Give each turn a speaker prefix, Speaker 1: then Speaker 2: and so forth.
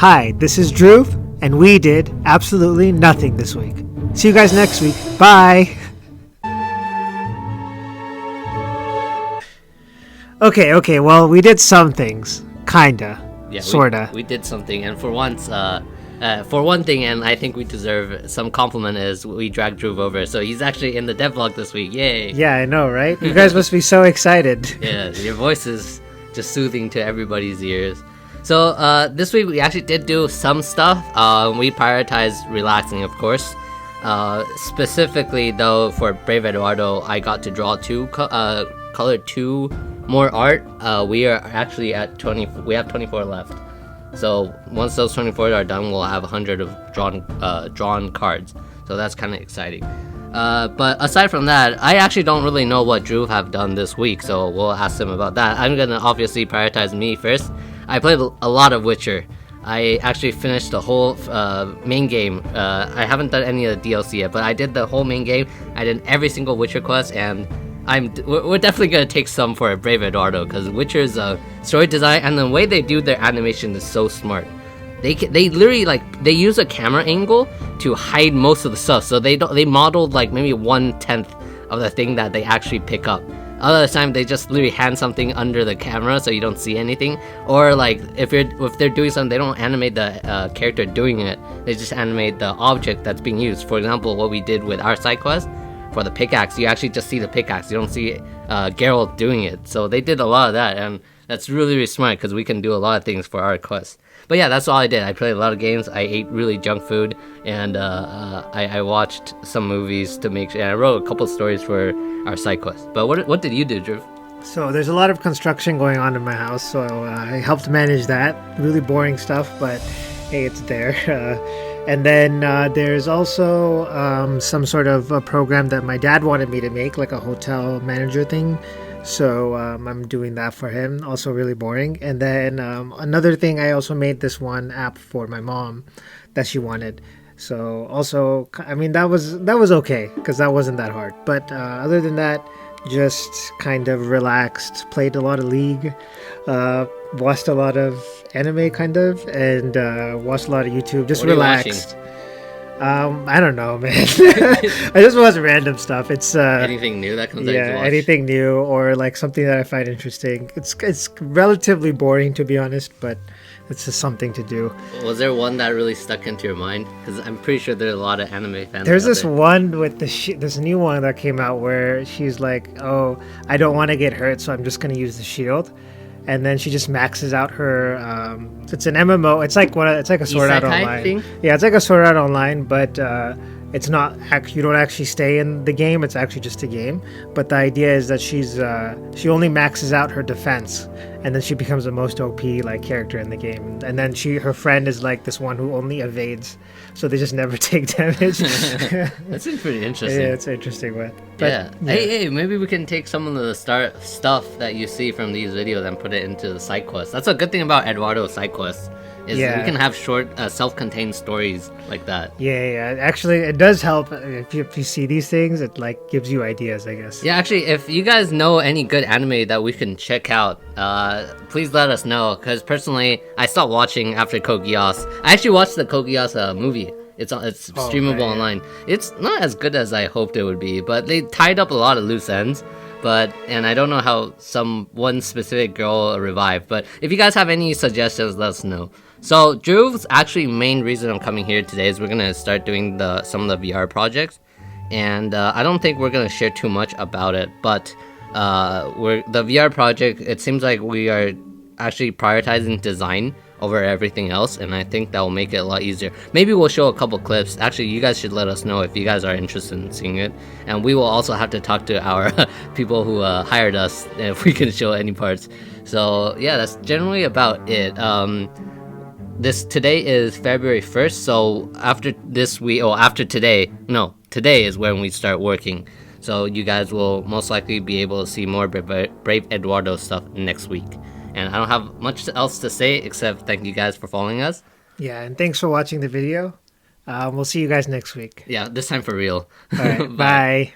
Speaker 1: Hi, this is Dhruv, and we did absolutely nothing this week. See you guys next week. Bye! Okay, well, we did some things. Kinda.
Speaker 2: Yeah,
Speaker 1: sorta.
Speaker 2: We did something, and for once, for one thing, and I think we deserve some compliment, is we dragged Dhruv over, so he's actually in the devlog this week. Yay!
Speaker 1: Yeah, I know, right? You guys must be so excited.
Speaker 2: Yeah, your voice is just soothing to everybody's ears. So this week we actually did do some stuff. We prioritized relaxing, of course. Specifically, though, for Brave Eduardo, I got to draw color 2 more art. We are actually at 20. We have 24 left. So once those 24 are done, we'll have 100 of drawn cards. So that's kind of exciting. But aside from that, I actually don't really know what Dhruv have done this week, so we'll ask him about that. I'm gonna obviously prioritize me first. I played a lot of Witcher. I actually finished the whole main game. I haven't done any of the DLC yet, but I did the whole main game. I did every single Witcher quest, and we're definitely gonna take some for Brave Eduardo, because Witcher's story design and the way they do their animation is so smart. They literally they use a camera angle to hide most of the stuff, so they modeled like maybe 1/10 of the thing that they actually pick up. Other time they just literally hand something under the camera so you don't see anything, or like if they're doing something, they don't animate the character doing it. They just animate the object that's being used. For example, what we did with our side quest for the pickaxe, you actually just see the pickaxe. You don't see Geralt doing it. So they did a lot of that, and that's really, really smart because we can do a lot of things for our quest. But yeah, that's all I did. I played a lot of games. I ate really junk food, and I watched some movies to make sure. And I wrote a couple stories for our side quest. But what did you do, Dhruv?
Speaker 1: So there's a lot of construction going on in my house, so I helped manage that. Really boring stuff, but hey, it's there. And then there's also some sort of a program that my dad wanted me to make, like a hotel manager thing. So I'm doing that for him. Also really boring. And then another thing, I also made this one app for my mom that she wanted. So also, I mean, that was okay because that wasn't that hard. But other than that, just kind of relaxed, played a lot of League, watched a lot of anime kind of, and watched a lot of YouTube. Just relaxed. I don't know, man. I just watch random stuff. It's
Speaker 2: anything new that comes out.
Speaker 1: Yeah, anything new or like something that I find interesting. It's relatively boring, to be honest, but it's just something to do.
Speaker 2: Was there one that really stuck into your mind? Because I'm pretty sure there are a lot of anime fans.
Speaker 1: There's this one with this new one that came out where she's like, "Oh, I don't want to get hurt, so I'm just gonna use the shield." And then she just maxes out her. It's an MMO. It's like a Sword Art Online
Speaker 2: thing?
Speaker 1: Yeah, it's like a Sword Art Online, but it's not. You don't actually stay in the game. It's actually just a game. But the idea is that she only maxes out her defense, and then she becomes the most OP like character in the game. And then her friend is like this one who only evades, so they just never take damage.
Speaker 2: That seems pretty interesting.
Speaker 1: Yeah, it's an interesting one.
Speaker 2: Yeah. Hey, maybe we can take some of the stuff that you see from these videos and put it into the side quests. That's a good thing about Eduardo's side quests. We can have short, self-contained stories like that.
Speaker 1: Yeah. Actually, it does help if you see these things. It like gives you ideas, I guess.
Speaker 2: Yeah, actually, if you guys know any good anime that we can check out, please let us know. Because personally, I stopped watching after Code Geass. I actually watched the Code Geass movie. It's streamable online. It's not as good as I hoped it would be, but they tied up a lot of loose ends. And I don't know how one specific girl revived. But if you guys have any suggestions, let us know. So Dhruv's actually main reason I'm coming here today is we're gonna start doing some of the VR projects, and I don't think we're gonna share too much about it. But the VR project, it seems like we are actually prioritizing design over everything else, and I think that will make it a lot easier. Maybe we'll show a couple clips. Actually, you guys should let us know if you guys are interested in seeing it, and we will also have to talk to our people who hired us if we can show any parts. So yeah, that's generally about it. Today is February 1st, so after today is when we start working. So you guys will most likely be able to see more Brave Eduardo stuff next week. And I don't have much else to say except thank you guys for following us.
Speaker 1: Yeah, and thanks for watching the video. We'll see you guys next week.
Speaker 2: Yeah, this time for real.
Speaker 1: All right, bye.